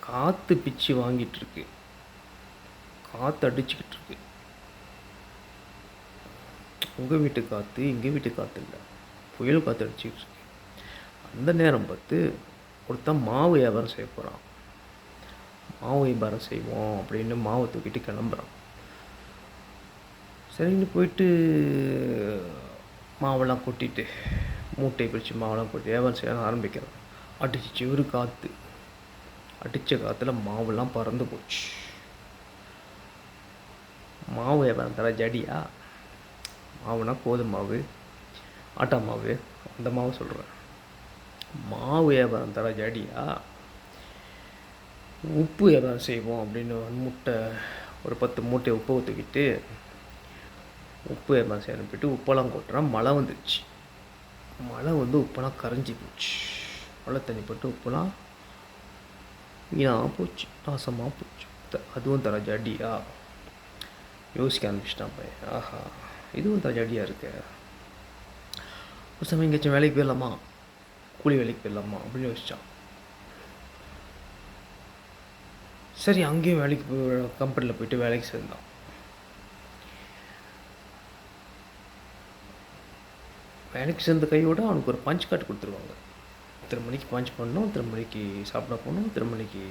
காற்று பிச்சு வாங்கிட்டு இருக்கு, காற்று அடிச்சுக்கிட்டு இருக்கு. உங்கள் வீட்டு காற்று எங்கள் வீட்டு காற்று இல்லை, புயல் காற்று அடிச்சுக்கிட்டு இருக்கு. அந்த நேரம் பார்த்து ஒருத்தன் மாவு வியாபாரம் செய்ய போகிறான். மாவு வியாபாரம் செய்வோம் அப்படின்னு மாவை தூக்கிட்டு கிளம்புறான். சரின்னு போயிட்டு மாவெல்லாம் கொட்டிட்டு மூட்டையை பிடிச்சி மாவெல்லாம் கொட்டி வியாபாரம் செய்ய ஆரம்பிக்கிறான். அடிச்சு ஒரு காற்று, அடித்த காற்றுல மாவுலாம் பறந்து போச்சு. மாவு வியாபாரம் தர ஜடியா? மாவுனா கோதுமை மாவு, ஆட்டா மாவு, அந்த மாவு சொல்கிறேன். மாவு வியாபாரம் தர ஜடியா? உப்பு வியாபாரம் செய்வோம் அப்படின்னு ஒரு 10 மூட்டை உப்பை ஊற்றிக்கிட்டு உப்பு வியாபாரம் செய்ய அனுப்பிட்டு உப்பெல்லாம் கொட்டுறான். மழை வந்துடுச்சு. மழை வந்து உப்பெல்லாம் கரைஞ்சி போச்சு. மழை தண்ணி போட்டு உப்பெல்லாம் வீணாக போச்சு, நாசமாக போச்சு. அதுவும் தர ஜடியா? யோசிக்க ஆரம்பிச்சிட்டான் பையன். ஆஹா, இதுவும் தர ஜடியாக இருக்க. ஒரு சமயம் எங்கேயாச்சும் வேலைக்கு போயிடலாமா, கூலி வேலைக்கு போயிடலாமா அப்படின்னு யோசித்தான். சரி, அங்கேயும் வேலைக்கு கம்பெனியில் போயிட்டு வேலைக்கு சேர்ந்தான். வேலைக்கு சேர்ந்த கையோடு அவனுக்கு ஒரு பஞ்ச் கார்டு கொடுத்துருவாங்க. இத்தனை மணிக்கு பஞ்ச் பண்ணணும், இத்தனை மணிக்கு சாப்பிட போகணும், இத்தனை மணிக்கு.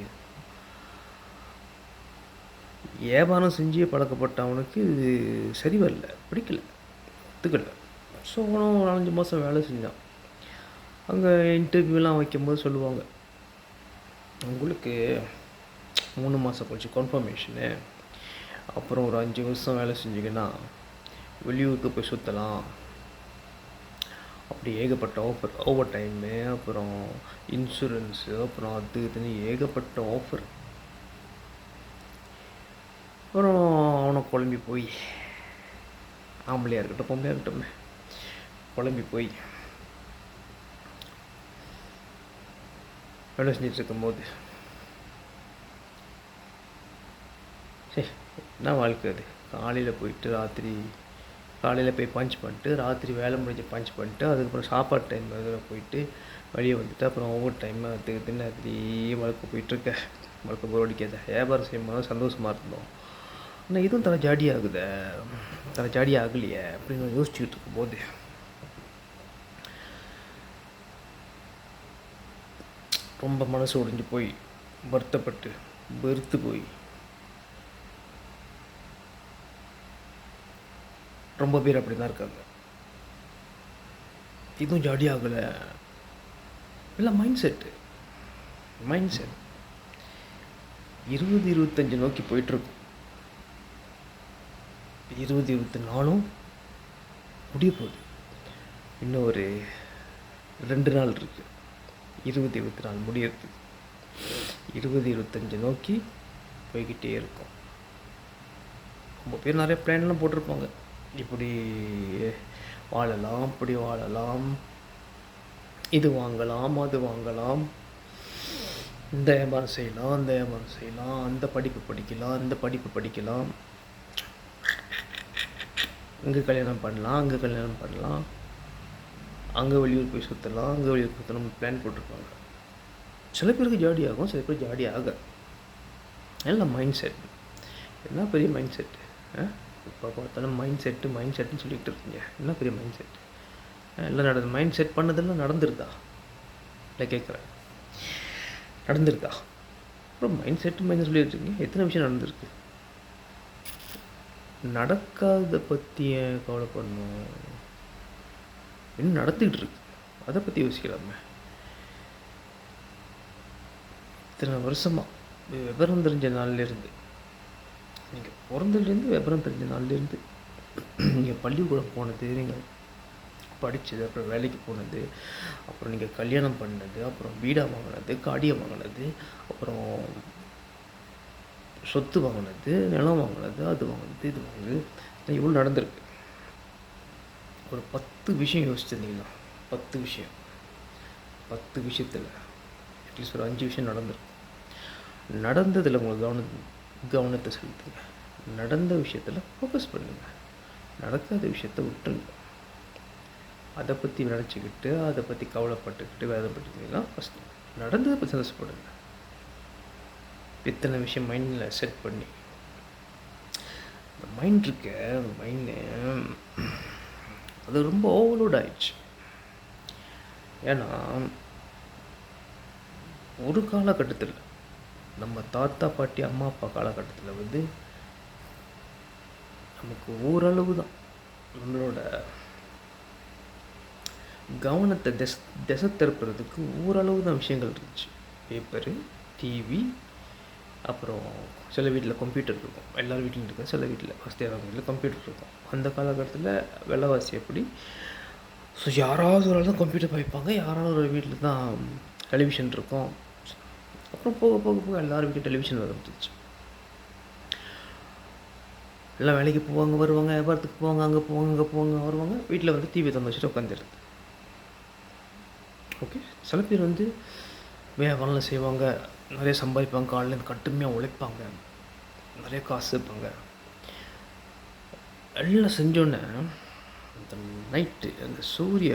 வியாபாரம் செஞ்சே பழக்கப்பட்ட அவனுக்கு இது சரி வரல, பிடிக்கல, ஒத்துக்கலை. ஸோ அவனும் 4-5 மாதம் வேலை செஞ்சான். அங்கே இன்டர்வியூலாம் வைக்கும்போது சொல்லுவாங்க, உங்களுக்கு 3 மாதம் கழிச்சு கன்ஃபர்மேஷனு, அப்புறம் ஒரு 5 வருஷம் வேலை செஞ்சிங்கன்னா வெளியூருக்கு போய் சுற்றலாம். அப்படி ஏகப்பட்ட ஆஃபர், ஓவர் டைமு, அப்புறம் இன்சூரன்ஸு, அப்புறம் அது இதுன்னு ஏகப்பட்ட ஆஃபர். அப்புறம் அவனை குழம்பி போய், ஆம்பளையாக இருக்கட்டும் பொம்பளையாக இருக்கட்டும், குழம்பி போய் வேலை செஞ்சிட்டு இருக்கும்போது, சரி என்ன வாழ்க்கை அது, காலையில் போயிட்டு காலையில் போய் பஞ்ச் பண்ணிட்டு, ராத்திரி வேலை முடிஞ்சு பஞ்ச் பண்ணிட்டு, அதுக்கப்புறம் சாப்பாடு டைம் அதில் போயிட்டு வெளியே வந்துட்டு, அப்புறம் ஒவ்வொரு டைம் அது இதுன்னு அதுலேயே வழக்கு போயிட்டுருக்க. வழக்கு போர் அடிக்காத. வியாபாரம் செய்யும்போது சந்தோஷமாக இருந்தோம், ஆனால் இதுவும் தலை ஜாடியாகுதே, தலை ஜாடியாக ஆகலையே அப்படின்னு யோசிச்சுக்கிட்டு இருக்கும்போது ரொம்ப மனசு உடைஞ்சு போய், வருத்தப்பட்டு வெறுத்து போய் ரொம்ப பேர் அப்படி தான் இருக்காங்க. இதுவும் ஜாடி ஆகலை. இல்லை, மைண்ட் செட் 20-25 நோக்கி போயிட்டுருக்கும். 20-24 முடிய போகுது. இன்னும் ஒரு 2 நாள் இருக்குது 20-24 முடியறதுக்கு. 20-25 நோக்கி போய்கிட்டே இருக்கும். ரொம்ப பேர் நிறைய பிளான்லாம் போட்டிருப்பாங்க, இப்படி வாழலாம், அப்படி வாழலாம், இது வாங்கலாம், அது வாங்கலாம், இந்த வியாபாரம் செய்யலாம், அந்த வியாபாரம் செய்யலாம், அந்த படிப்பு படிக்கலாம், அந்த படிப்பு படிக்கலாம், இங்கே கல்யாணம் பண்ணலாம், அங்கே கல்யாணம் பண்ணலாம், அங்கே வெளியூர் போய் சுற்றலாம், அங்கே வெளியூர் சுற்றலாம், பிளான் போட்டிருப்பாங்க. சில பேருக்கு ஜாடி ஆகும், சில பேர் ஜாடி ஆக. எல்லாம் மைண்ட் செட். என்ன பெரிய மைண்ட் செட்டு? இப்போ பார்த்தாலும் மைண்ட் செட்டுன்னு சொல்லிகிட்டு இருக்கீங்க. என்ன பெரிய மைண்ட் செட்? எல்லாம் மைண்ட் செட் பண்ணதெல்லாம் நடந்துருதா? இல்லை கேட்குறேன், நடந்துருதா? அப்புறம் மைண்ட் செட்டு சொல்லிட்டு இருக்கீங்க. எத்தனை விஷயம் நடந்திருக்கு. நடக்காத பற்றி கவலைப்படணும், இன்னும் நடந்துக்கிட்டு இருக்கு, அதை பற்றி யோசிக்கலாமே. இத்தனை வருஷமாக விவரம் தெரிஞ்ச நாள்லேருந்து, நீங்கள் பிறந்ததுலேருந்து விவரம் தெரிஞ்ச நாள்லேருந்து, நீங்கள் பள்ளிக்கூடம் போனது, நீங்கள் படித்தது, அப்புறம் வேலைக்கு போனது, அப்புறம் நீங்கள் கல்யாணம் பண்ணது, அப்புறம் வீடாக வாங்கினது, காடியை வாங்கினது, அப்புறம் சொத்து வாங்கினது, நிலம் வாங்கினது, அது வாங்கினது, இது வாங்கினது, இவ்வளோ நடந்திருக்கு. ஒரு 10 விஷயம் யோசிச்சிருந்தீங்கன்னா, 10 விஷயத்தில் அட்லீஸ்ட் ஒரு 5 விஷயம் நடந்திருக்கு. நடந்ததில் உங்களுக்கு கவனத்தை செலுத்துங்க. நடந்த விஷயத்தில் ஃபோக்கஸ் பண்ணுங்கள். நடக்காத விஷயத்த விட்டுருங்க. அதை பற்றி நினச்சிக்கிட்டு, அதை பற்றி கவலைப்பட்டுக்கிட்டு வேதப்பட்டுக்கிட்டீங்கன்னா ஃபஸ்ட்டு நடந்ததை பற்றி சந்தோஷப்படுங்க. இத்தனை விஷயம் மைண்டில் செட் பண்ணி இந்த மைண்ட் இருக்க மைண்டு அது ரொம்ப ஓவர்லோட் ஆயிடுச்சு. ஏன்னா ஒரு காலகட்டத்தில் நம்ம தாத்தா பாட்டி அம்மா அப்பா காலகட்டத்தில் வந்து நமக்கு ஓரளவு தான் நம்மளோட கவனத்தை திசை திருப்புறதுக்கு ஓரளவு தான் விஷயங்கள் இருந்துச்சு. பேப்பரு, டிவி, அப்புறம் சில வீட்டில் கம்ப்யூட்டர் இருக்கும். எல்லார் வீட்லையும் இருக்கும். சில வீட்டில் வசதியான வீட்டில் கம்ப்யூட்டர் இருக்கும். அந்த காலகட்டத்தில் விலைவாசி எப்படி, ஸோ யாராவது ஒரு ஆள் தான் கம்ப்யூட்டர் வைப்பாங்க, யாராவது ஒரு வீட்டில் தான் டெலிவிஷன் இருக்கும். அப்புறம் போக போக போக எல்லார் வீட்லையும் டெலிவிஷன் வந்துருச்சு. எல்லாம் வேலைக்கு போவாங்க, வருவாங்க, வியாபாரத்துக்கு போவாங்க, அங்கே போவாங்க, இங்கே போவாங்க, வருவாங்க. வீட்டில் வந்து டிவி திறந்து வச்சுட்டு உட்காந்துருது. ஓகே, சில பேர் வந்து வேலை செய்வாங்க, நிறைய சம்பாதிப்பாங்க, காலையில் கடுமையாக உழைப்பாங்க, நிறைய காசு வைப்பாங்க. எல்லாம் செஞ்சோன்னே அந்த நைட்டு அந்த சூரிய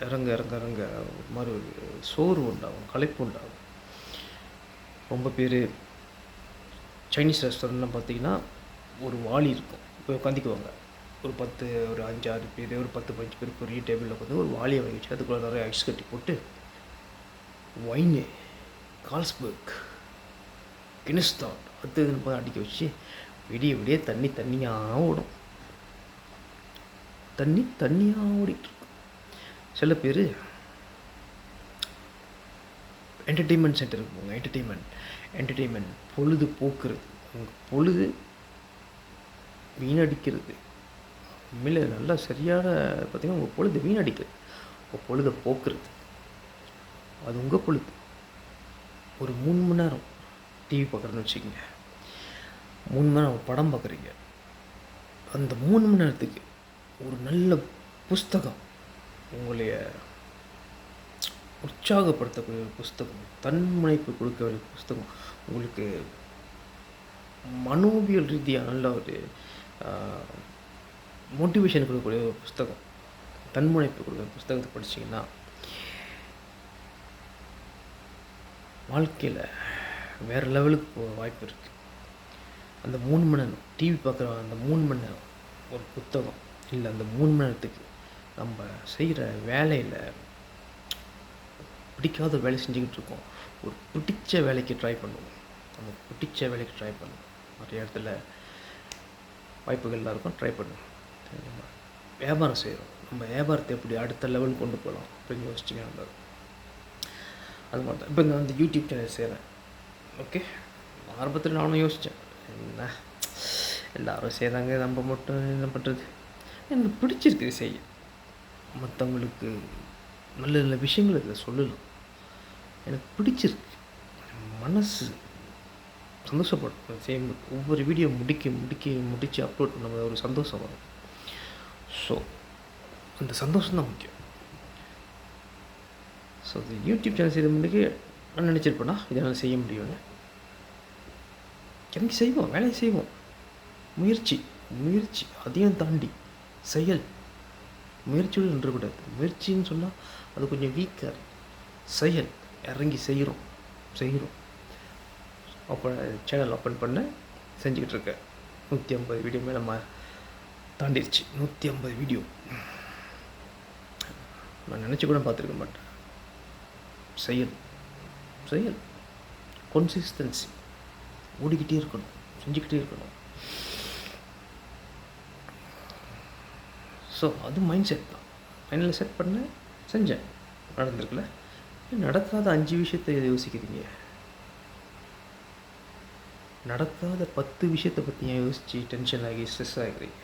இறங்க இறங்க இறங்க ஒரு மாதிரி ஒரு சோர்வு உண்டாகும், களைப்பு உண்டாகும். ரொம்ப பேர் சைனீஸ் ரெஸ்டாரண்ட்லாம் பார்த்தீங்கன்னா ஒரு வாளி இருக்கும், போய் உட்காந்துக்குவாங்க. ஒரு 5-6 பேர், ஒரு 10-15 பேர் பெரிய டேபிளில் உட்காந்து ஒரு வாளியை வாங்கி வச்சு அதுக்குள்ளே நிறைய ஐஸ் கட்டி போட்டு ஒயின்னு, கால்ஸ்பர்க், கினிஸ்தான் அது இதுன்னு போய் அடிக்க வச்சு விடிய விடிய தண்ணியாக ஓடும். தண்ணியாக ஓடிட்டுருக்கும். சில பேர் என்டர்டெயின்மெண்ட் சென்டருக்கு போங்க. என்டர்டெயின்மெண்ட் பொழுது போக்குறது, உங்கள் பொழுது வீணடிக்கிறது. உண்மையிலே நல்லா சரியான பார்த்திங்கன்னா உங்கள் பொழுது வீணடிக்கிறது, உங்கள் பொழுதை போக்குறது, அது உங்கள் பொழுது. ஒரு 3 மணி நேரம் டிவி பார்க்குறேன்னு வச்சுக்கோங்க, 3 மணி நேரம் படம் பார்க்குறீங்க. அந்த 3 மணி நேரத்துக்கு ஒரு நல்ல புஸ்தகம், உங்களைய உற்சாகப்படுத்தக்கூடிய புஸ்தகம், தன்முனைப்பு கொடுக்கக்கூடிய புஸ்தகம், உங்களுக்கு மனோவியல் ரீதியாக நல்ல ஒரு மோட்டிவேஷன் கொடுக்கக்கூடிய ஒரு புஸ்தகம், தன்முனைப்பு கொடுக்குற புஸ்தகத்தை படிச்சிங்கன்னா வாழ்க்கையில் வேறு லெவலுக்கு போக வாய்ப்பு இருக்குது. அந்த 3 மணி நேரம் டிவி பார்க்குற அந்த 3 மணி நேரம் ஒரு புத்தகம் இல்லை, அந்த 3 மணி நேரத்துக்கு நம்ம செய்கிற வேலையில் பிடிக்காத வேலை செஞ்சுக்கிட்டு இருக்கோம், ஒரு பிடிச்ச வேலைக்கு ட்ரை பண்ணுவோம். நம்ம பிடிச்ச வேலைக்கு ட்ரை பண்ணுவோம். நிறைய இடத்துல வாய்ப்புகள்லாம் இருக்கும், ட்ரை பண்ணுவோம். நம்ம வியாபாரம் செய்கிறோம், நம்ம வியாபாரத்தை எப்படி அடுத்த லெவல் கொண்டு போகலாம் அப்படின்னு யோசிச்சிங்கன்னா அது மாதிரி தான். இப்போ நான் வந்து யூடியூப் சேனல் செய்கிறேன். ஓகே, ஆரம்பத்தில் நானும் யோசித்தேன், என்ன எல்லோரும் செய்கிறாங்க, நம்ம மட்டும் என்ன பண்ணுறது. எனக்கு பிடிச்சிருக்கு செய்ய, மற்றவங்களுக்கு நல்ல நல்ல விஷயங்கள் இதில் சொல்லலாம், எனக்கு பிடிச்சிருக்கு, மனசு சந்தோஷப்படும் செய்யும்போது. ஒவ்வொரு வீடியோ முடித்து அப்லோட் பண்ண ஒரு சந்தோஷம் வரும். ஸோ அந்த சந்தோஷம் தான் முக்கியம். ஸோ அது யூடியூப் சேனல் செய்த முன்னாடி நான் நினச்சிருப்பேன்னா இதனால் செய்ய முடியும்னு. எனக்கு செய்வோம், வேலையை செய்வோம், முயற்சி அதையும் தாண்டி செயல். முயற்சியோடு நின்றக்கூடாது. முயற்சின்னு சொன்னால் அது கொஞ்சம் வீக்காக, செயல் இறங்கி செய்கிறோம். அப்போ சேனல் ஓப்பன் பண்ண செஞ்சுக்கிட்டு இருக்கேன். 150 வீடியோ மேலே தாண்டிடுச்சு. 150 வீடியோ நான் நினச்சி கூட பார்த்துருக்க மாட்டேன். செயல் கன்சிஸ்டன்சி, ஓடிக்கிட்டே இருக்கணும், செஞ்சுக்கிட்டே இருக்கணும். ஸோ அது மைண்ட் செட் தான். மைண்டில் செட் பண்ண செஞ்சேன், நடந்திருக்குல்ல. நடக்காத 5 விஷயத்தை யோசிக்கிறீங்க, நடக்காத 10 விஷயத்தை பற்றி ஏன் யோசித்து டென்ஷன் ஆகி ஸ்ட்ரெஸ் ஆகிறீங்க?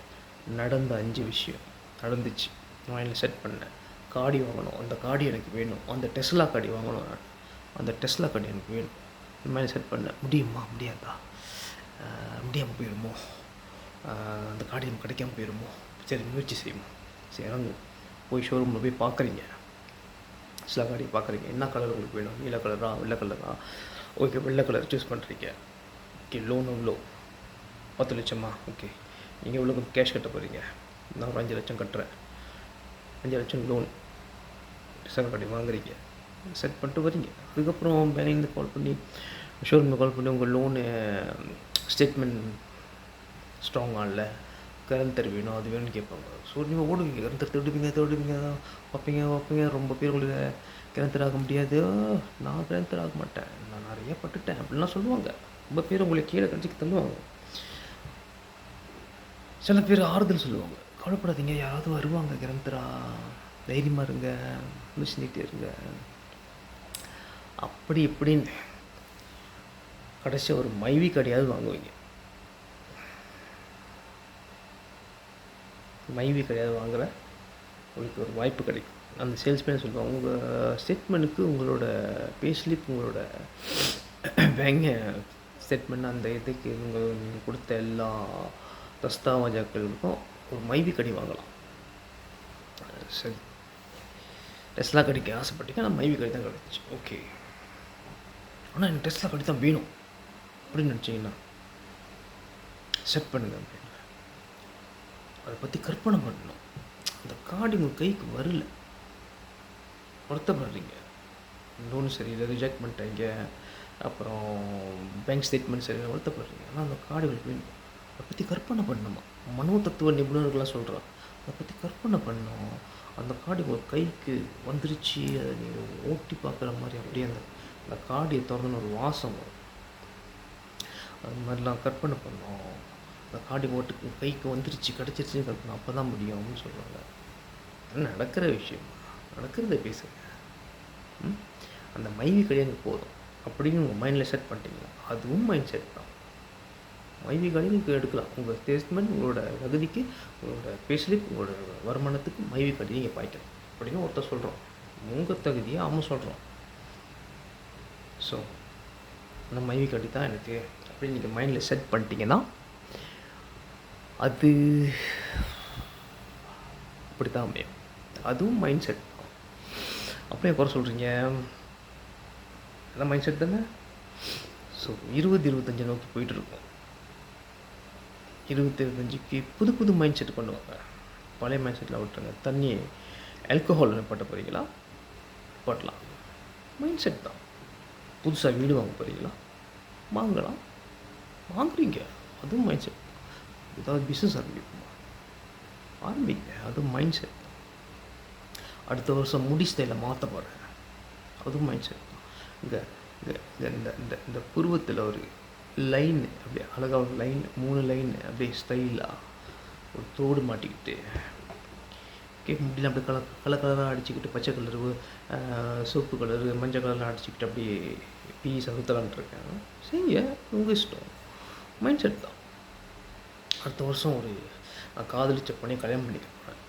நடந்த 5 விஷயம் நடந்துச்சு, மைண்டில் செட் பண்ணேன். காடி வாங்கணும், அந்த காடி எனக்கு வேணும், அந்த டெஸ்லா காடி வாங்கணும், நான் அந்த டெஸ்லா காடி எனக்கு வேணும். இந்த மாதிரி செட் பண்ணேன். முடியுமா, முடியாதா, முடியாமல் போயிடுமோ, அந்த காடி நமக்கு கிடைக்காமல் போயிடுமோ, சரி முயற்சி செய்வோம். சரி இறங்கு, போய் ஷோரூமில் போய் பார்க்குறீங்க, டெஸ்லா காடி பார்க்குறீங்க. என்ன கலர் உங்களுக்கு வேணும், நீல கலரா வெள்ளை கலரா? ஓகே, வெள்ளை கலர் சூஸ் பண்ணுறீங்க. ஓகே, லோன் எவ்வளோ? 10 லட்சமா? ஓகே, நீங்கள் எவ்வளோ கேஷ் கட்ட போகிறீங்க? நான் ஒரு 5 லட்சம் கட்டுறேன். 5 லட்சம் லோன் டெஸ்லா காடி வாங்குறீங்க, செட் பண்ணிட்டு வரீங்க. அதுக்கப்புறம் பேங்க்லேருந்து கால் பண்ணி ஷோரூமில் கால் பண்ணி உங்கள் லோனு ஸ்டேட்மெண்ட் ஸ்ட்ராங்காக இல்லை, கரந்தர் வேணும், அது வேணும்னு கேட்பாங்க. ஸோ நீங்கள் ஓடுவீங்க, கரந்தர் தேடுவீங்க வைப்பீங்க. ரொம்ப பேர் உங்களுக்கு கரந்தர் ஆக முடியாது. நான் கரந்தர் ஆக மாட்டேன், நான் நிறைய பட்டுட்டேன் அப்படின்லாம் சொல்லுவாங்க. ரொம்ப பேர் உங்களை கீழே கடிச்சிக்கு தள்ளுவாங்க. சில பேர் ஆறுதல் சொல்லுவாங்க, கவலைப்படாதீங்க, யாராவது வருவாங்க கரந்தரா, தைரியமாக இருங்க, செஞ்சுட்டே இருங்க, அப்படி இப்படின்னு கடைசி ஒரு மைவி கடையாவது வாங்குவீங்க. மைவி கிடையாது வாங்குகிற உங்களுக்கு ஒரு வாய்ப்பு கிடைக்கும். அந்த சேல்ஸ்மேன் சொல்லுவாங்க, உங்கள் ஸ்டேட்மெண்ட்டுக்கு உங்களோட பேஸ்லிப், உங்களோட பேங்க் ஸ்டேட்மெண்ட், அந்த இதுக்கு நீங்கள் கொடுத்த எல்லா தஸ்தாவேஜாக்களுக்கும் ஒரு மைவி கடை வாங்கலாம். சரி, டெஸ்லா கடைக்கு ஆசைப்பட்டீங்க, ஆனால் மைவி கடை தான் கிடச்சிச்சு. ஓகே, ஆனால் எனக்கு டெஸ்லா கடை தான் வேணும் அப்படின்னு நினச்சிங்கன்னா செட் பண்ணுங்க அப்படின்னு. அதை பற்றி கற்பனை பண்ணணும். அந்த கார்டு உங்கள் கைக்கு வரல, வருத்தப்படுறீங்க, லோனு சரியில்லை, ரிஜெக்ட் பண்ணிட்டீங்க, அப்புறம் பேங்க் ஸ்டேட்மெண்ட் சரியில்லை, வருத்தப்படுறீங்க. ஆனால் அந்த கார்டுகளுக்கு வேணும். அதை பற்றி கற்பனை பண்ணணுமா? மனோதத்துவ நிபுணர்கள்லாம் சொல்கிறான், அதை பற்றி கற்பனை பண்ணணும். அந்த கார்டு உங்கள் கைக்கு வந்துருச்சு, அதை நீங்கள் ஓட்டி பார்க்குற மாதிரி அப்படியே அந்த கார்டை திறந்துன்னு ஒரு வாசம் வரும். அது மாதிரிலாம் கற்பனை பண்ணோம். அந்த கார்டு ஓட்டு கைக்கு வந்துருச்சு, கிடச்சிருச்சுன்னு கற்பனை, அப்போ தான் முடியும் அப்படின்னு சொல்லுவாங்க. நடக்கிற விஷயம், நடக்கிறத பேசுங்க. அந்த மைவி கிடையாது போதும் அப்படின்னு உங்கள் மைண்டில் செட் பண்ணிட்டீங்களா, அதுவும் மைண்ட் செட் தான். மைவி கடையும் எடுக்கலாம். உங்கள் ஸ்டேட்மெண்ட், உங்களோட தகுதிக்கு, உங்களோட பேஸ்லிப், உங்களோட வருமானத்துக்கு மைவி கடை நீங்கள் பாய்க்கலாம் அப்படின்னு ஒருத்தர் சொல்கிறோம். உங்கள் தகுதியை அவன் சொல்கிறோம். ஸோ அந்த மைவி கடை தான் எனக்கு அப்படின்னு நீங்கள் மைண்டில் செட் பண்ணிட்டீங்கன்னா அது அப்படி தான் அமையும். அதுவும் மைண்ட் செட் தான். அப்படியே குறை சொல்கிறீங்க, அதான் மைண்ட் செட் தானே. ஸோ 20-25 நோக்கி போயிட்டுருக்கோம். 20-25க்கு புது மைண்ட் செட் பண்ணுவாங்க. பழைய மைண்ட் செட்டில் விட்டுருங்க. தண்ணி ஆல்கஹால் நிப்பாட்ட போகிறீங்களா, நிப்பாட்டலாம், மைண்ட் செட் தான். புதுசாக வீடு வாங்க போகிறீங்களா, வாங்கலாம், வாங்குறீங்க, அதுவும் மைண்ட் செட். ஏதாவது பிஸ்னஸ் ஆரம்பிங்க, அதுவும் மைண்ட் செட் தான். அடுத்த வருஷம் முடி ஸ்டைலில் மாற்ற போகிறேன், அதுவும் மைண்ட் செட் தான். இங்கே இந்த புருவத்தில் ஒரு லைன், அப்படியே அழகாக ஒரு லைன், 3 லைன் அப்படியே ஸ்டைலாக ஒரு தோடு மாட்டிக்கிட்டு, முடியல அப்படியே கலராக அடிச்சுக்கிட்டு, பச்சை கலரு, சோப்பு கலரு, மஞ்சள் கலர்லாம் அடிச்சுக்கிட்டு அப்படியே பீஸை சுற்றலான்ட்ருக்கேன். சரிங்க, உங்கள் இஷ்டம், மைண்ட் செட் தான். அடுத்த வருஷம் ஒரு நான் காதலிச்ச பண்ணி கல்யாணம் பண்ணிக்க போகிறேன்.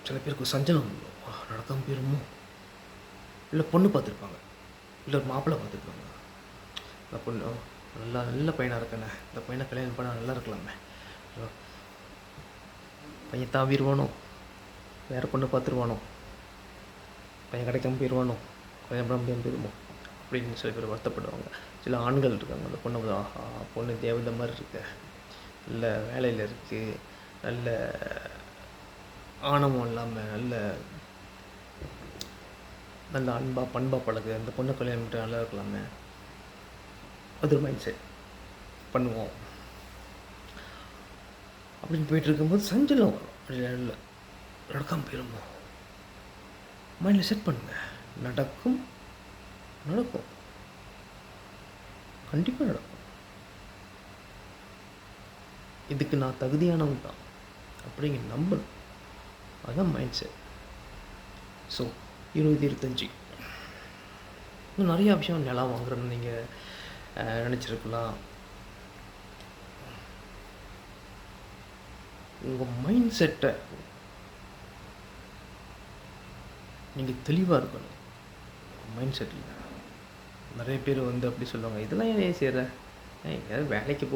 சில பேருக்கு சஞ்சலம் நடக்காமல் போயிருமோ, இல்லை பொண்ணு பார்த்துருப்பாங்க, இல்லை மாப்பிள்ளை பார்த்துருப்பாங்க. இந்த பொண்ணு நல்ல பையனாக இருக்கானே, இந்த பையனை கல்யாணம் பண்ணால் நல்லா இருக்கலாமே, பையன் தாவிடுவானோ, வேறு பொண்ணு பார்த்துருவானோ, பையன் கிடைக்காம போயிடுவானோ, கல்யாணம் பண்ண முடியாமல் போயிடுமோ அப்படின்னு சில பேர் வருத்தப்படுவாங்க. சில ஆண்கள் இருக்காங்க, அந்த பொண்ணை ஆஹா பொண்ணு தேவதை மாதிரி இருக்கு, நல்ல வேலையில் இருக்குது, நல்ல ஆணவம் இல்லாமல் நல்ல பண்பாக பழகு, அந்த பொண்ணை கல்யாணம் பண்ணிட்டு நல்லா இருக்கலாமே, அது ஒரு மைண்ட் செட் பண்ணுவோம் அப்படின்னு போயிட்டு இருக்கும்போது சஞ்சலம் வரும். இல்லை நடக்காமல் போயிருமோ, மைண்டில் செட் பண்ணுங்க, நடக்கும், கண்டிப்பாக நடக்கும். இதுக்கு நான் தகுதியானவன் தான் அப்படிங்க நம்பணும், அதுதான் மைண்ட் செட். ஸோ 20-25 இன்னும் நிறையா விஷயம் நிலம் வாங்குறேன்னு நீங்கள் நினச்சிருக்கலாம். உங்கள் மைண்ட் செட்டை நீங்கள் தெளிவாக இருக்கணும். மைண்ட் செட்டில் நிறைய பேர் அப்படி சொல்லுவாங்க, இதெல்லாம் ஏன் செய்கிற, எங்கேயாவது வேலைக்கு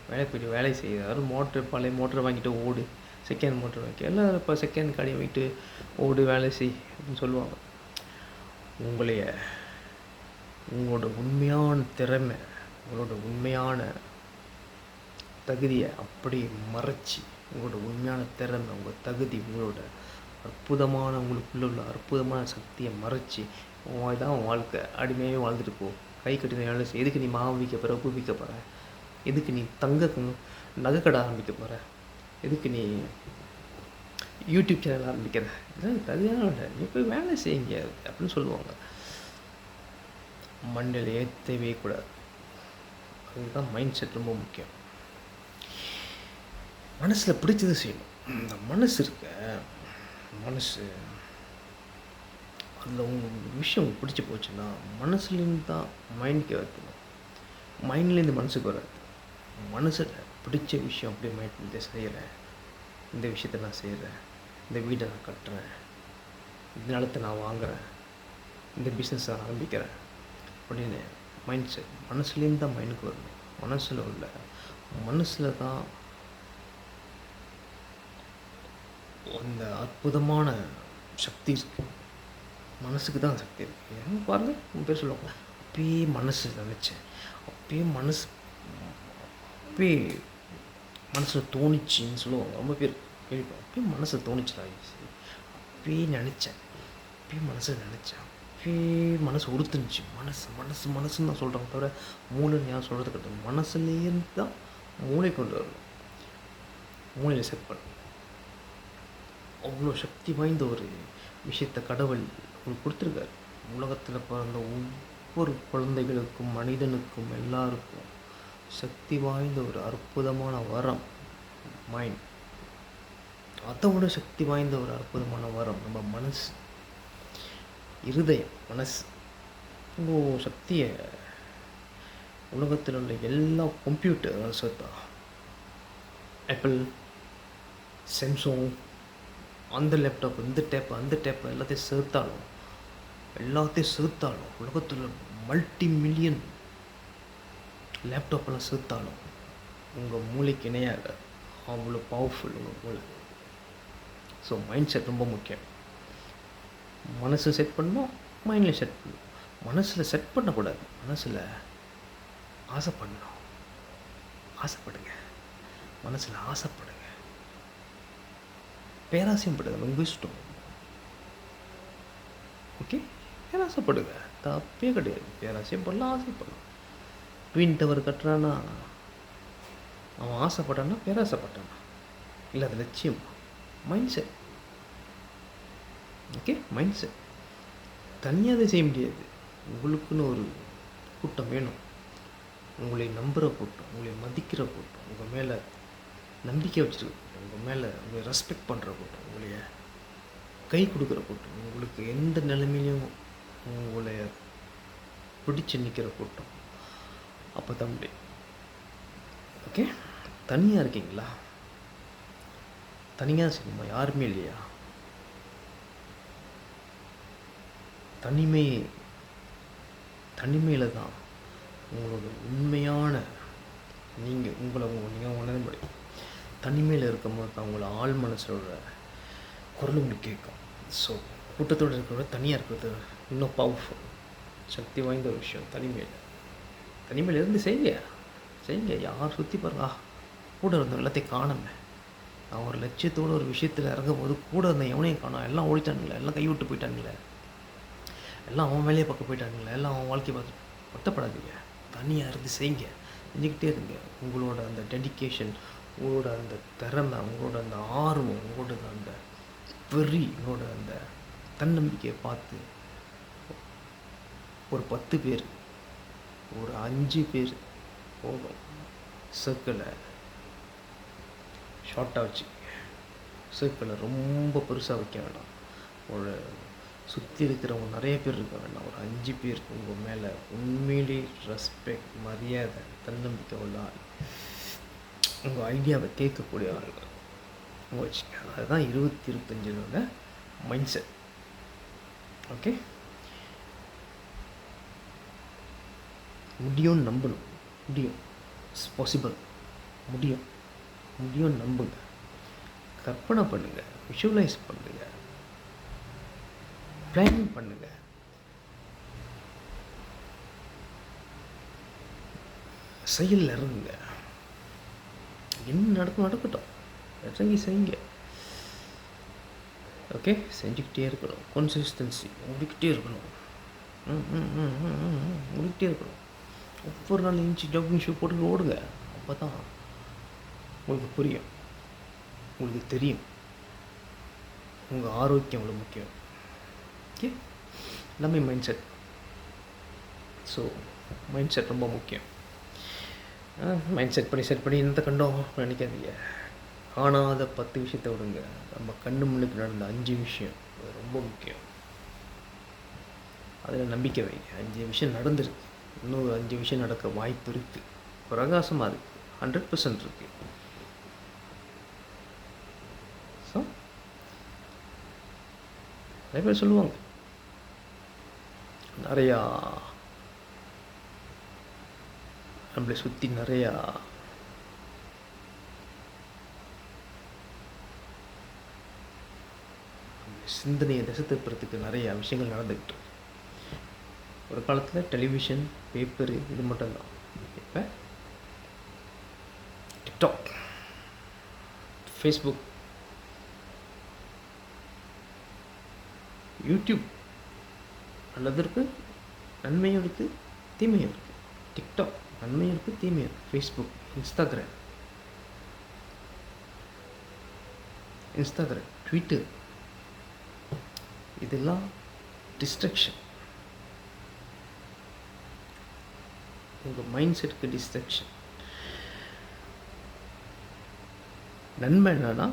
வேலைக்கு போய்ட்டு வேலை செய்ய, யாரும் பழைய மோட்டரை வாங்கிட்டு ஓடு, செகண்ட் மோட்டர் வாங்கி எல்லாம் இப்போ செகண்ட் கடையை வாங்கிட்டு ஓடு, வேலை செய் அப்படின்னு சொல்லுவாங்க. உங்களோட உண்மையான திறமை, உங்களோட உண்மையான தகுதியை அப்படி மறைச்சி, உங்களோட உண்மையான திறமை, உங்கள் தகுதி, உங்களோட அற்புதமான உங்களுக்குள்ள உள்ள அற்புதமான சக்தியை மறைச்சி இதான் உன் வாழ்க்கை அடிமையாகவே வாழ்ந்துட்டு போ. கை கட்டின வேலை செய். எதுக்கு நீ மாவு விற்க போகிற, உப்பு விற்க போகிற? எதுக்கு நீ நகை கடை ஆரம்பிக்க போகிற? எதுக்கு நீ யூடியூப் சேனல் ஆரம்பிக்கிற? இதெல்லாம் கல்யாணம் இல்லை, நீ போய் வேலை செய்யுங்க அப்படின்னு சொல்லுவாங்க. மண்ணில் ஏற்றவே கூடாது. அதுதான் மைண்ட் செட் ரொம்ப முக்கியம். மனசில் பிடிச்சது செய்யணும். இந்த மனசு இருக்க மனசு அதில் உங்களுக்கு விஷயம் உங்களுக்கு பிடிச்சி போச்சுன்னா மனசுலேருந்து தான் மைண்டுக்கு வைக்கணும். மைண்ட்லேருந்து மனசுக்கு வராது. மனசில் பிடிச்ச விஷயம் அப்படியே மைண்ட் செய்கிறேன், இந்த விஷயத்த நான் செய்கிறேன், இந்த வீடை நான் கட்டுறேன், இந்த நிலத்தை நான் வாங்குகிறேன், இந்த பிஸ்னஸ் நான் ஆரம்பிக்கிறேன் அப்படின்னு மைண்ட் செட் மனசுலேருந்து தான் மைண்டுக்கு வரணும். மனசில் தான் அந்த அற்புதமான சக்தி இருக்குது. மனசுக்கு தான் சக்தி இருக்குது. ஏன் பாருங்கள், உங்கள் பேர் சொல்லுவாங்க அப்பயே மனசு நினச்சேன், அப்பயே மனசில் தோணிச்சின்னு சொல்லுவாங்க. ரொம்ப பேர் கேள்விப்போம். அப்பயே மனசில் தோணிச்சுடா, அப்பயே நினச்சேன், அப்பயே மனசில் நினச்சேன், அப்பயே மனசு உறுத்துனுச்சு. மனசுன்னு தான் சொல்கிறாங்க தவிர மூளைன்னு யாரும் சொல்கிறது கிடையாது. மனசுலேருந்து தான் மூளை கொண்டு வரணும். மூளையில் செட் பண்ணணும். அவ்வளோ சக்தி வாய்ந்த ஒரு விஷயத்தை கடவுள் உங்களுக்கு கொடுத்துருக்காரு. உலகத்தில் பிறந்த ஒவ்வொரு குழந்தைகளுக்கும் மனிதனுக்கும் எல்லாருக்கும் சக்தி வாய்ந்த ஒரு அற்புதமான வரம் மைண்ட். அதை விட சக்தி வாய்ந்த ஒரு அற்புதமான வரம் நம்ம மனசு, இருதயம். மனசு இவ்வளோ சக்தியை உலகத்தில் உள்ள எல்லா கம்ப்யூட்டர் சேர்த்தா, ஆப்பிள், சாம்சங், அந்த லேப்டாப், இந்த டேப்பு, அந்த டேப்பு எல்லாத்தையும் சேர்த்தாலும் உலகத்தில் மல்டி மில்லியன் லேப்டாப்பெல்லாம் சேர்த்தாலும் உங்கள் மூளைக்கு இணையாக அவ்வளோ பவர்ஃபுல் உங்கள் மூளை. ஸோ மைண்ட் செட் ரொம்ப முக்கியம். மனசு செட் பண்ணணும், மைண்டில் செட் பண்ணணும். மனசில் செட் பண்ணக்கூடாது, மனசில் ஆசைப்படணும். ஆசைப்படுங்க, மனசில் ஆசைப்படுங்க. பேராசையும் படுங்க, உங்கள் இஷ்டம். ஓகே, பேராசைப்படுங்க, தப்பே கிடையாது. பேராசையும் படலாம், ஆசைப்படலாம். ட்வின் டவர் கட்டுறான்னா அவன் ஆசைப்பட்டான்னா பேராசைப்பட்டானா? இல்லை, அது லட்சியம். Mind set. Okay, mind set. தனியாக அதை செய்ய முடியாது. உங்களுக்குன்னு ஒரு கூட்டம் வேணும். உங்களை நம்புகிற கூட்டம், உங்களை மதிக்கிற கூட்டம், உங்கள் மேலே நம்பிக்கை வச்சுருக்க, உங்கள் மேலே உங்களை ரெஸ்பெக்ட் பண்ணுற கூட்டம், உங்களைய கை கொடுக்குற கூட்டம், உங்களுக்கு எந்த நிலைமையிலையும் உங்களை பிடிச்சு நிற்கிற கூட்டம். அப்போ தான் முடியும். ஓகே, தனியாக இருக்கீங்களா? தனியாக செய்யணுமா? யாருமே இல்லையா? தனிமையில் தான் உங்களோட உண்மையான நீங்கள் உணர முடியும். தனிமையில் இருக்கும்போது தான் உங்களை ஆள் மனசோட குரல் உங்களுக்கு கேட்கும். ஸோ கூட்டத்தோடு இருக்கிறத தனியாக இருக்கிறது இன்னும் பவர்ஃபுல், சக்தி வாய்ந்த ஒரு விஷயம். தனிமையில் இருந்து செய்யுங்க. யார் சுற்றி பாருங்க, கூட இருந்த எல்லாத்தையும் காணுமே. நான் ஒரு லட்சியத்தோடு ஒரு விஷயத்தில் இறங்கும் போது கூட இருந்த எவனையும் காணும். எல்லாம் ஓடிட்டானுங்களே, எல்லாம் கைவிட்டு போயிட்டானுங்களே, எல்லாம் அவன் வேலையை பார்க்க போயிட்டானுங்களே, எல்லாம் அவன் வாழ்க்கையை பார்த்து வருத்தப்படாதீங்க. தனியாக இருந்து செய்யுங்க, செஞ்சுக்கிட்டே இருங்க. உங்களோட அந்த டெடிக்கேஷன், உங்களோட அந்த திறமை, உங்களோட அந்த ஆர்வம், உங்களோட அந்த வெறி, உங்களோட அந்த தன்னம்பிக்கையை பார்த்து ஒரு 10 பேர், ஒரு 5 பேர் போதும். சர்க்கிளை ஷார்ட்டாக வச்சுக்கோங்க. சர்க்கிளை ரொம்ப பெருசாக வைக்க வேண்டாம். ஒரு சுற்றி இருக்கிறவங்க நிறைய பேர் இருக்க வேண்டாம். ஒரு 5 பேர் உங்கள் மேலே உண்மையிலே ரெஸ்பெக்ட், மரியாதை, தன்னம்பிக்கை உள்ள ஆள், உங்கள் ஐடியாவை கேட்கக்கூடிய ஆளுங்க வச்சுக்க. அதுதான் 2025 மைண்ட் செட். ஓகே, முடியும்னு நம்பணும். முடியும், இட்ஸ் பாசிபிள். முடியும் நம்புங்க. கற்பனை பண்ணுங்க, விஷுவலைஸ் பண்ணுங்க, பிளான் பண்ணுங்க. செயலில் இறங்குங்க. என்ன நடக்கட்டும், இறங்கி செய்யுங்க. ஓகே, செஞ்சுக்கிட்டே இருக்கணும். கன்சிஸ்டன்சி ஓடிக்கிட்டே இருக்கணும். ஓடிக்கிட்டே இருக்கணும். ஒவ்வொரு நாள் இன்ச்சு ஜாக்கிங் ஷூ போட்டு ஓடுங்க. அப்போ தான் உங்களுக்கு புரியும், உங்களுக்கு தெரியும் உங்கள் ஆரோக்கியம் எவ்வளோ முக்கியம். ஓகே, எல்லாமே mind set. So mind set ரொம்ப முக்கியம். மைண்ட் செட் பண்ணி இந்த கண்டோம் நினைக்காதீங்க. காணாத 10 விஷயத்தை விடுங்க. நம்ம கண்ணு முன்னுக்கு நடந்த 5 விஷயம் அது ரொம்ப முக்கியம். அதில் நம்பிக்கை வைங்க. 5 விஷயம் நடந்துருக்கு, இன்னும் 5 விஷயம் நடக்க வாய்ப்பு இருக்குது. பிரகாசமாக இருக்குது, 100% இருக்குது. ஸோ நிறைய பேர் சொல்லுவாங்க, நிறையா நம்மளை சுற்றி நிறையா சிந்தனையை திசை திருப்புறதுக்கு நிறையா விஷயங்கள் நடந்துக்கிட்டு இருக்கு. ஒரு காலத்தில் டெலிவிஷன், பேப்பரு இது மட்டும்தான். இப்போ டிக்டாக், ஃபேஸ்புக், யூடியூப், நல்லது இருக்குது, நன்மையும் இருக்குது, தீமையும் இருக்குது. டிக்டாக் நன்மையும் இருக்குது, தீமையும் இருக்குது. ஃபேஸ்புக், இன்ஸ்டாகிராம், ட்விட்டர், இதெல்லாம் டிஸ்ட்ரக்ஷன். உங்கள் மைண்ட் செட்டுக்கு டிஸ்ட்ரக்ஷன். நன்மை என்னன்னா,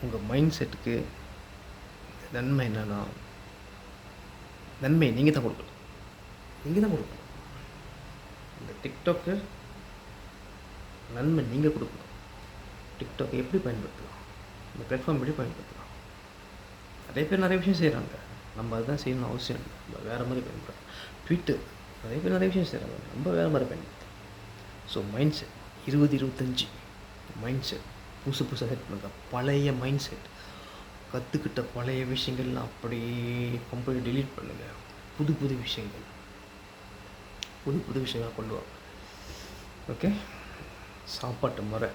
உங்கள் மைண்ட் செட்டுக்கு நன்மை என்னன்னா, நன்மையை நீங்கள் தான் கொடுக்கணும். இந்த டிக்டாக்கு நன்மை நீங்கள் கொடுக்கணும். டிக்டாக் எப்படி பயன்படுத்தலாம், இந்த பிளாட்ஃபார்ம் எப்படி பயன்படுத்தலாம். நிறைய பேர் நிறைய விஷயம் செய்கிறாங்க, நம்ம அதுதான் செய்யணும்னு அவசியம் இல்லை. நம்ம வேறு மாதிரி பயன்படுத்தலாம். ட்விட்டர், நிறைய பேர் நிறைய விஷயம் செய்கிறாங்க, நம்ம வேறு மாதிரி பயன்படுத்தலாம். So mind set 2025 mind set புதுசாக செட் பண்ணுங்க. பழைய மைண்ட் செட், கற்றுக்கிட்ட பழைய விஷயங்கள்லாம் அப்படியே கம்ப்ளீட் டெலீட் பண்ணுங்கள். புது விஷயங்கள் கொண்டு வாங்க. ஓகே, சாப்பாட்டு முறை.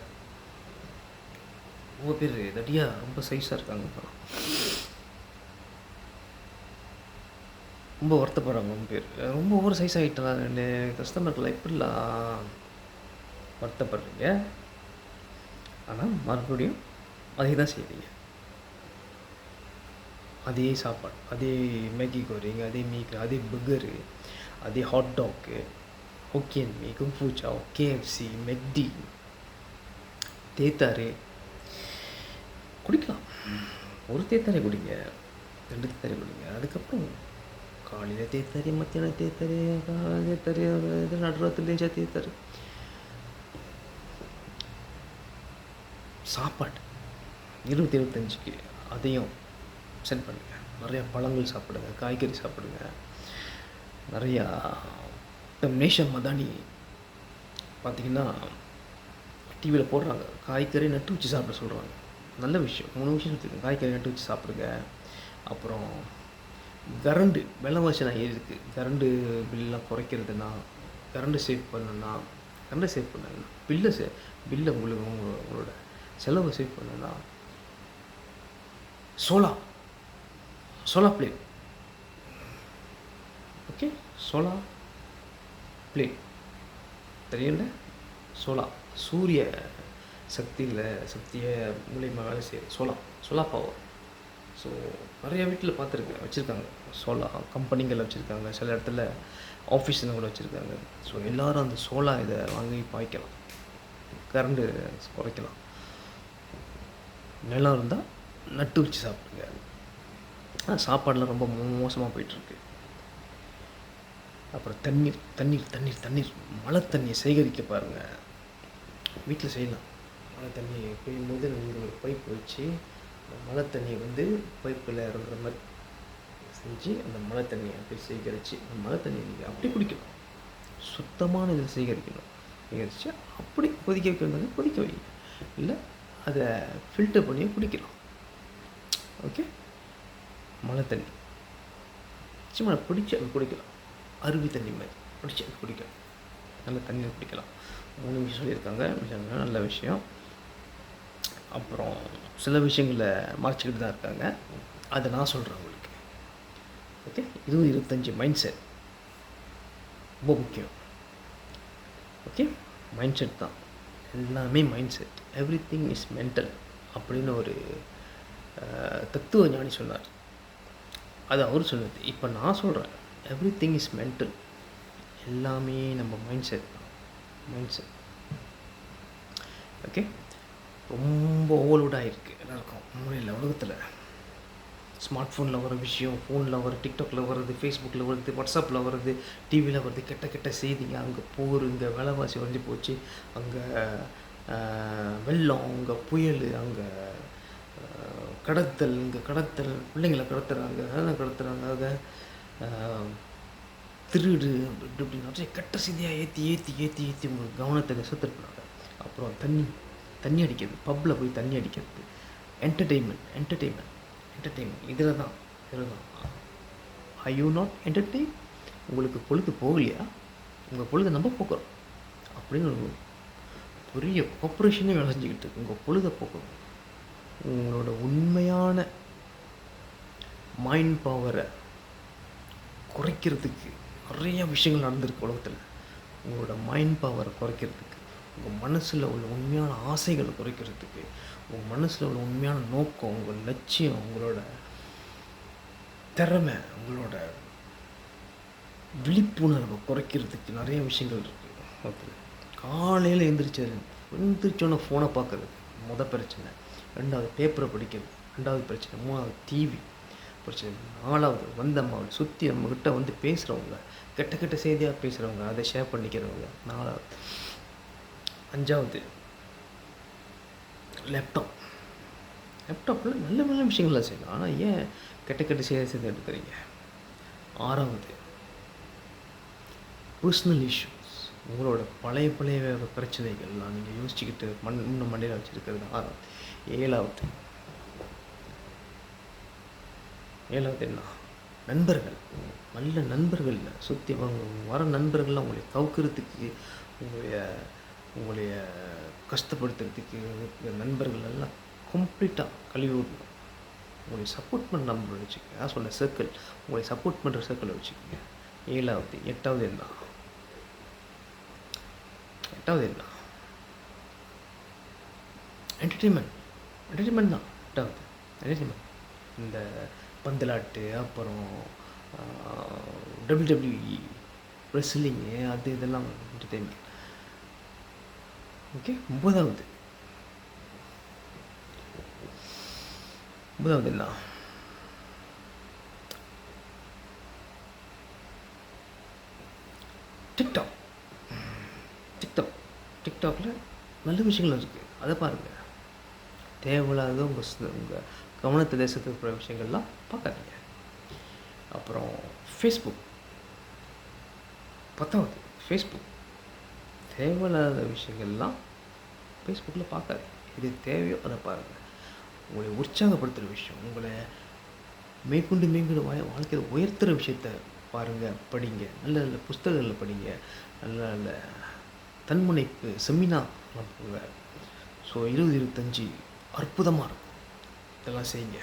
ரொம்ப பேர் தடியாக ரொம்ப சைஸாக இருக்காங்க, ரொம்ப வருத்தப்படுறாங்க. ரொம்ப பேர் ரொம்ப ஓவர் சைஸ் ஆகிட்டாங்க. கஸ்டமர்களை எப்படிலாம் வருத்தப்படுறீங்க, ஆனால் மறுபடியும் அதே தான் செய்கிறீங்க. அதே சாப்பாடு, அதே மேகி கோரிங், அதே மீட், அதே பர்கரு, அதே ஹாட் டாக்கு, ஹோக்கியன் மீ, கும்பூச்சா, கேஎஃப்சி, மெக்டி, தேத்தாரு குடிக்கலாம். ஒரு தேத்தாரை குடிங்க, 2 தேத்தாரை குடிங்க. அதுக்கப்புறம் காலையில் தேத்தாரு, மத்தியானம் தேத்தாரு, நடுராத்திரிலேஞ்சா தேத்தாரு. சாப்பாடு 2025க்கு அதையும் சென்ட் பண்ணுங்கள். நிறையா பழங்கள் சாப்பிடுங்க, காய்கறி சாப்பிடுங்க. நிறையா நேஷம் மதானி பார்த்திங்கன்னா டிவியில் போடுறாங்க, காய்கறி நட்டு வச்சு சாப்பிட சொல்கிறாங்க. நல்ல விஷயம், 3 விஷயம் சொல்லியிருக்கேன். காய்கறி நட்டு வச்சு சாப்பிடுங்க. அப்புறம் கரண்டு விலைவாசி நான் ஏறிருக்கு. கரண்டு பில்லாம் குறைக்கிறதுனா, கரண்டு சேவ் பண்ணணுன்னா, பில்லை உங்களோட செலவை சேவ் பண்ணுன்னா solar plate. Okay, solar plate தெரியல. சூரிய சக்தியை மூலியமாக வேலை செய்யுது சோலார் பவர். ஸோ நிறைய வீட்டில் பார்த்துருக்கேன், வச்சுருக்காங்க. சோலார் கம்பெனிகள் வச்சுருக்காங்க, சில இடத்துல ஆஃபீஸில் கூட வச்சுருக்காங்க. ஸோ எல்லோரும் அந்த சோலார் இதை வாங்கி பாய்க்கலாம், கரண்டு குறைக்கலாம். நிலம் இருந்தால் நட்டு வச்சு சாப்பிடுங்க. சாப்பாடெலாம் ரொம்ப மோசமாக போயிட்டுருக்கு. அப்புறம் தண்ணீர் மழை தண்ணியை சேகரிக்க பாருங்கள். வீட்டில் செய்யலாம். மழை தண்ணி பெய்யும்போது நீங்கள் ஒரு பைப் வச்சு அந்த மழை தண்ணியை பைப்பில் இறங்குற மாதிரி செஞ்சு அந்த மழை தண்ணியை அப்படி சேகரித்து அந்த மழை தண்ணியை நீங்கள் அப்படி குடிக்கலாம். சுத்தமான இதில் சேகரித்து அப்படி கொதிக்க வைக்கிறது, கொதிக்க வைங்க. இல்லை அதை ஃபில்டர் பண்ணி குடிக்கலாம். ஓகே, மழை தண்ணி சும்மா பிடிச்சி அது குடிக்கலாம். அருவி தண்ணி மாதிரி பிடிச்சி அது குடிக்கலாம். நல்ல தண்ணியில் குடிக்கலாம். 3 விஷயம் சொல்லியிருக்காங்க, நல்ல விஷயம். அப்புறம் சில விஷயங்கள மறைச்சிக்கிட்டு தான் இருக்காங்க. அத நான் சொல்றேன் உங்களுக்கு. ஓகே. 20, 25 மைண்ட் செட் ரொம்ப முக்கியம். ஓகே. மைண்ட் செட் தான். எல்லாமே mind set. Everything is mental அப்படின்னு ஒரு தத்துவ ஞானி சொன்னார். அது அவர் சொன்னது. இப்போ நான் சொல்கிறேன், எவ்ரிதிங் இஸ் மென்டல். எல்லாமே நம்ம மைண்ட் செட் தான். Mind set. ஓகே. ரொம்ப ஓவர்லோட் ஆகிருக்கு எல்லாருக்கும் மூலையில் உலகத்தில். ஸ்மார்ட் ஃபோனில் வர விஷயம், ஃபோனில் வர, டிக்டாக்ல வருது, ஃபேஸ்புக்கில் வருது, வாட்ஸ்அப்பில் வருது, டிவியில் வருது, கெட்ட கெட்ட செய்திங்க. அங்கே போர், இங்கே விலைவாசி வரைஞ்சி போச்சு, அங்கே வெள்ளம், அங்கே புயல், அங்கே கடத்தல், இங்கே கடத்தல், பிள்ளைங்களை கடத்துறாங்க, கடத்துறாங்க, அங்கே திருடு, இப்படி நிறைய கெட்ட செய்தியாக ஏற்றி ஏற்றி ஏற்றி ஏற்றி உங்களுக்கு கவனத்தை திசை திருப்புறாங்க. அப்புறம் தண்ணி அடிக்கிறது, பப்பில் போய் தண்ணி அடிக்கிறது, என்டர்டெயின்மெண்ட் இதில் தான். I you not entertain? உங்களுக்கு பொழுது போகலையா? உங்கள் பொழுதை நம்ம போக்குறோம் அப்படின்னு ஒரு பெரிய கார்பரேஷனே வேலை செஞ்சுக்கிட்டு இருக்கு. உங்கள் பொழுதை போக்குறோம். உங்களோட உண்மையான மைண்ட் பவரை குறைக்கிறதுக்கு நிறைய விஷயங்கள் நடந்திருக்கு உலகத்தில். உங்களோட மைண்ட் பவரை குறைக்கிறதுக்கு, உங்கள் மனசில் உள்ள உண்மையான ஆசைகளை குறைக்கிறதுக்கு, உங்கள் மனசில் உள்ள உண்மையான நோக்கம், உங்கள் லட்சியம், உங்களோட திறமை, உங்களோட விழிப்புணர்வை குறைக்கிறதுக்கு நிறைய விஷயங்கள் இருக்குது. ஓகே. காலையில் எழுந்திரிச்சோன்னே ஃபோனை பார்க்குறது பிரச்சனை. 2வது பேப்பரை படிக்கிறது. 2வது பிரச்சனை. 3வது டிவி பிரச்சனை. 4வது நம்மளை சுற்றி நம்மக்கிட்ட வந்து பேசுகிறவங்க, கெட்ட கெட்ட செய்தியாக பேசுகிறவங்க, அதை ஷேர் பண்ணிக்கிறவங்க. 4வது. 5வது லேப்டாப்பில் நல்ல நல்ல விஷயங்கள்லாம் செய்யலாம். ஆனால் ஏன் கெட்ட கெட்ட செய்தி எடுக்கிறீங்க? 6வது பர்சனல் இஷ்யூஸ். உங்களோட பழைய பிரச்சனைகள்லாம் நீங்கள் யோசிச்சுக்கிட்டு இன்னும் மண்டையில் வச்சுருக்கிறது 6வது. 7வது என்ன? நண்பர்கள். நல்ல நண்பர்கள் சுற்றி வர நண்பர்கள்லாம் உங்களை கவுக்கிறதுக்கு, உங்களுடைய கஷ்டப்படுத்துறதுக்கு நண்பர்கள் எல்லாம் கம்ப்ளீட்டாக கழுவி விடணும். உங்களை சப்போர்ட் பண்ண நம்பர் வச்சுக்கோங்க. நான் சொன்ன சர்க்கிள், உங்களை சப்போர்ட் பண்ணுற சர்க்கிளை வச்சுக்கோங்க. 7வது. 8வது என்ன? என்டர்டெயின்மெண்ட் தான். 8வது என்டர்டெயின்மெண்ட். இந்த பந்தலாட்டு, அப்புறம் WWE, ரெஸ்லிங்கு, அது இதெல்லாம் என்டர்டெயின்மெண்ட். ஓகே. 9வது என்ன? டிக்டாக்ல நல்ல விஷயங்கள் இருக்குது, அதை பாருங்கள். தேவையில்லாத உங்கள் கவனத்தை தேசத்துக்கு விஷயங்கள்லாம் பார்க்காதீங்க. அப்புறம் ஃபேஸ்புக். 10வது ஃபேஸ்புக். தேவையில்லாத விஷயங்கள்லாம் ஃபேஸ்புக்கில் பார்க்காதீங்க. எது தேவையோ அதை பாருங்கள். உங்களை உற்சாகப்படுத்துகிற விஷயம், உங்களை மேற்கொண்டு வாழ்க்கையில் உயர்த்துகிற விஷயத்த பாருங்கள், படிங்க. நல்ல நல்ல புஸ்தகங்களில் படிங்க. நல்ல நல்ல தன்முனைப்பு செமினார் போங்க. ஸோ 20, 25 அற்புதமாக இருக்கும். இதெல்லாம் செய்யுங்க.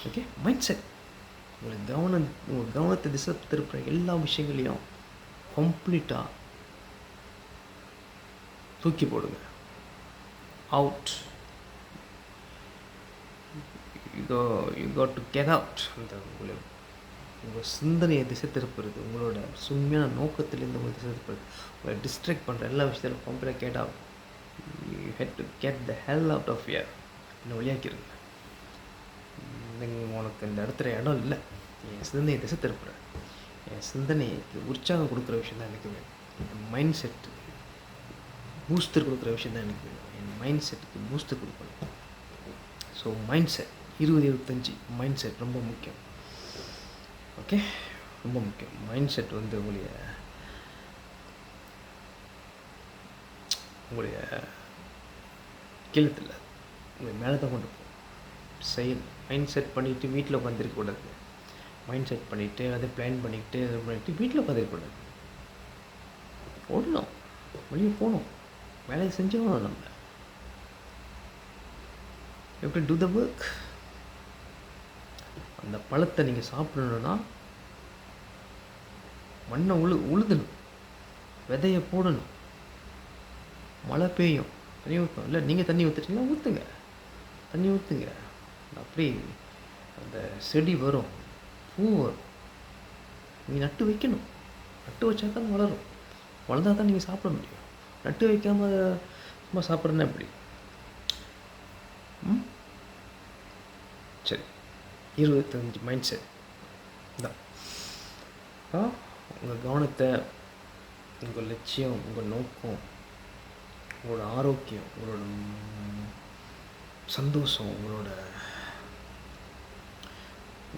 ஓகே. Mind set. உங்கள் கவனத்தை திசை திருப்புற எல்லா விஷயங்களையும் கம்ப்ளீட்டாக தூக்கி போடுங்க. Out. You got to get out. அந்த உங்கள் சிந்தனையை திசை திருப்புறது, உங்களோட உண்மையான நோக்கத்திலேருந்து உங்களை திசை திருப்புறது, உங்களை டிஸ்ட்ராக்ட் பண்ணுற எல்லா விஷயத்திலும் கம்ப்ளீட்டாக get out. You had to get the hell out of your. என்னை வழியாக்கிடுங்க. உனக்கு இந்த இடத்துல இடம் இல்லை. என் சிந்தனையை திசை திருப்புறேன். என் சிந்தனைக்கு உற்சாகம் கொடுக்குற விஷயம் தான் எனக்கு வேணும். என் மைண்ட் செட்டு பூஸ்டர் கொடுக்குற விஷயம் தான் எனக்கு வேணும். என் மைண்ட் செட்டுக்கு பூஸ்டர் கொடுக்கணும். So mind set 20, 25 mind set ரொம்ப முக்கியம். ஓகே. ரொம்ப முக்கியம். மைண்ட் செட் வந்து உங்களுடைய கீழத்தில் உங்களை மேலே தான் கொண்டு போகும். செயல். மைண்ட் செட் பண்ணிவிட்டு வீட்டில் உட்காந்துருக்கக்கூடாது. மைண்ட் செட் பண்ணிவிட்டு அதை பிளான் பண்ணிக்கிட்டு வீட்டில் உட்காந்துருக்கக்கூடாது. ஓடணும், வெளியே போகணும், வேலையை செஞ்சாகணும். நம்ம you can do the work. அந்த பழத்தை நீங்கள் சாப்பிடணுன்னா மண்ணை உழுதணும், விதையை போடணும், மழை பெய்யும், தண்ணி ஊற்றணும். இல்லை நீங்கள் தண்ணி ஊற்றுட்டீங்கன்னா ஊற்றுங்க, தண்ணி ஊற்றுங்க. அப்படி அந்த செடி வரும், பூ வரும். நீங்கள் நட்டு வைக்கணும், நட்டு வச்சா தான் வளரும். வளர்ந்தா தான் நீங்கள் சாப்பிட முடியும். நட்டு வைக்காமல் சும்மா சாப்பிட்றேன்னா எப்படி? சரி, 25 மைண்ட் செட் தான். உங்கள் கவனத்தை, உங்கள் லட்சியம், உங்கள் நோக்கம், உங்களோட ஆரோக்கியம், உங்களோட சந்தோஷம், உங்களோட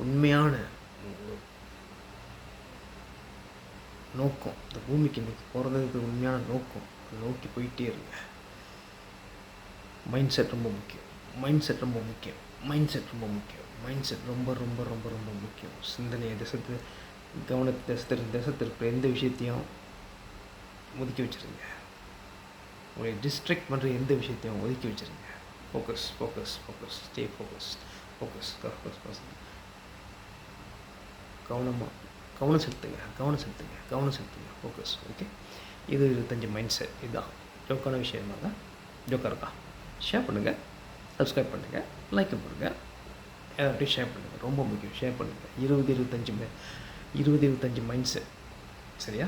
உண்மையான நோக்கம், இந்த பூமிக்கு இன்றைக்கி பிறந்ததுக்கு உண்மையான நோக்கம், அதை நோக்கி போயிட்டே இருங்க. மைண்ட் செட் ரொம்ப முக்கியம். மைண்ட் செட் ரொம்ப முக்கியம். மைண்ட் செட் ரொம்ப முக்கியம். மைண்ட் செட் ரொம்ப ரொம்ப ரொம்ப ரொம்ப முக்கியம். சிந்தனையை கவனத்தை திசை எந்த விஷயத்தையும் ஒதுக்கி வச்சுருங்க. உங்களை டிஸ்ட்ராக்ட் பண்ணுற எந்த விஷயத்தையும் ஒதுக்கி வச்சுருங்க. Focus focus focus stay focus focus focus. கவனம் செலுத்துங்க ஃபோக்கஸ். ஓகே, இது 25 மைண்ட் செட். இதுதான் ஜோக்கான விஷயமா தான். ஜோக்கா இருக்கா? ஷேர் பண்ணுங்கள், சப்ஸ்கிரைப் பண்ணுங்கள், லைக் பண்ணுங்கள், எல்லாத்தையும் ஷேர் பண்ணுங்கள். ரொம்ப முக்கியம், ஷேர் பண்ணுங்கள். 20-25 மைண்ட் செட். சரியா?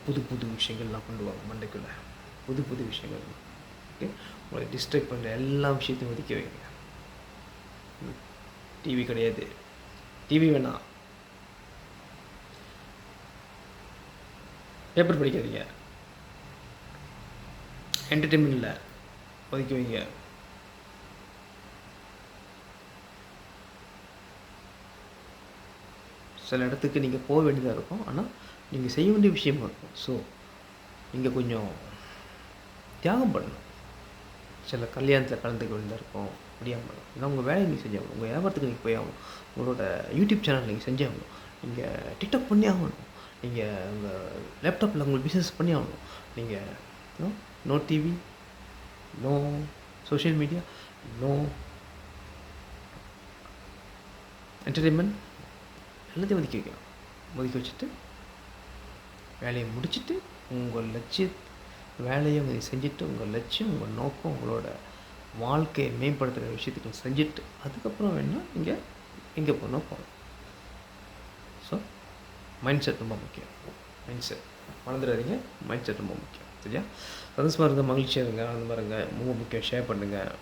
புது புது விஷயங்கள்லாம் கொண்டு வாங்க மண்டைக்குள்ளே, புது புது விஷயங்கள். ஓகே, உங்களை டிஸ்ட்ராக்ட் பண்ணுற எல்லா விஷயத்தையும் ஒதுக்கி வைங்க. டிவி கிடையாது, டிவி வேணாம். பேப்பர் படிக்காதீங்க, என்டர்டெயின்மெண்ட்டில் ஒதுக்கி வைங்க. சில இடத்துக்கு நீங்கள் போக வேண்டியதாக இருக்கும், ஆனால் நீங்கள் செய்ய வேண்டிய விஷயமா இருக்கும். ஸோ நீங்கள் கொஞ்சம் தியாகம் பண்ணணும். சில கல்யாணத்தில் கலந்துக்க வேண்டியதாக இருக்கும், முடியாமல். ஏன்னா உங்கள் வேலையை நீங்கள் செஞ்சாகணும், உங்கள் வியாபாரத்துக்கு நீங்கள் போய் ஆகணும், உங்களோட யூடியூப் சேனல் நீங்கள் செஞ்சாகணும், நீங்கள் டிக்டாக் பண்ணி ஆகணும், நீங்கள் உங்கள் லேப்டாப்பில் உங்களுக்கு பிஸ்னஸ் பண்ணி ஆகணும். நீங்கள் no TV, no social media, no entertainment, எல்லாத்தையும் ஒதுக்கி வைக்கலாம். ஒதுக்கி வச்சுட்டு வேலையை முடிச்சுட்டு உங்கள் வேலையை செஞ்சுட்டு, உங்கள் லட்சியம், உங்கள் நோக்கம், உங்களோட வாழ்க்கையை மேம்படுத்துகிற விஷயத்துக்கு செஞ்சுட்டு அதுக்கப்புறம் வேணால் நீங்கள் எங்கே போகணும் போகணும். ஸோ மைண்ட் செட் ரொம்ப முக்கியம். மைண்ட் செட் மறந்துடாதீங்க. மைண்ட் செட் ரொம்ப முக்கியம். சரியா? சந்தோஷமாக இருங்க, மகிழ்ச்சியாக இருங்க, அந்த மாதிரி இருங்க. ரொம்ப முக்கியம். ஷேர் பண்ணுங்கள்.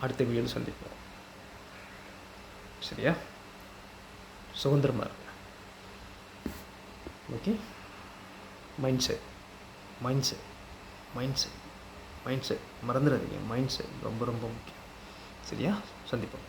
அடுத்த வீடியோவில் சந்திப்போம். சரியா? சுதந்திரமாக இருங்க. Okay, mind set mind set mind set mind set மறந்துடாதீங்க. மைண்ட் செட் ரொம்ப ரொம்ப முக்கியம். சரியா? சந்திப்போம்.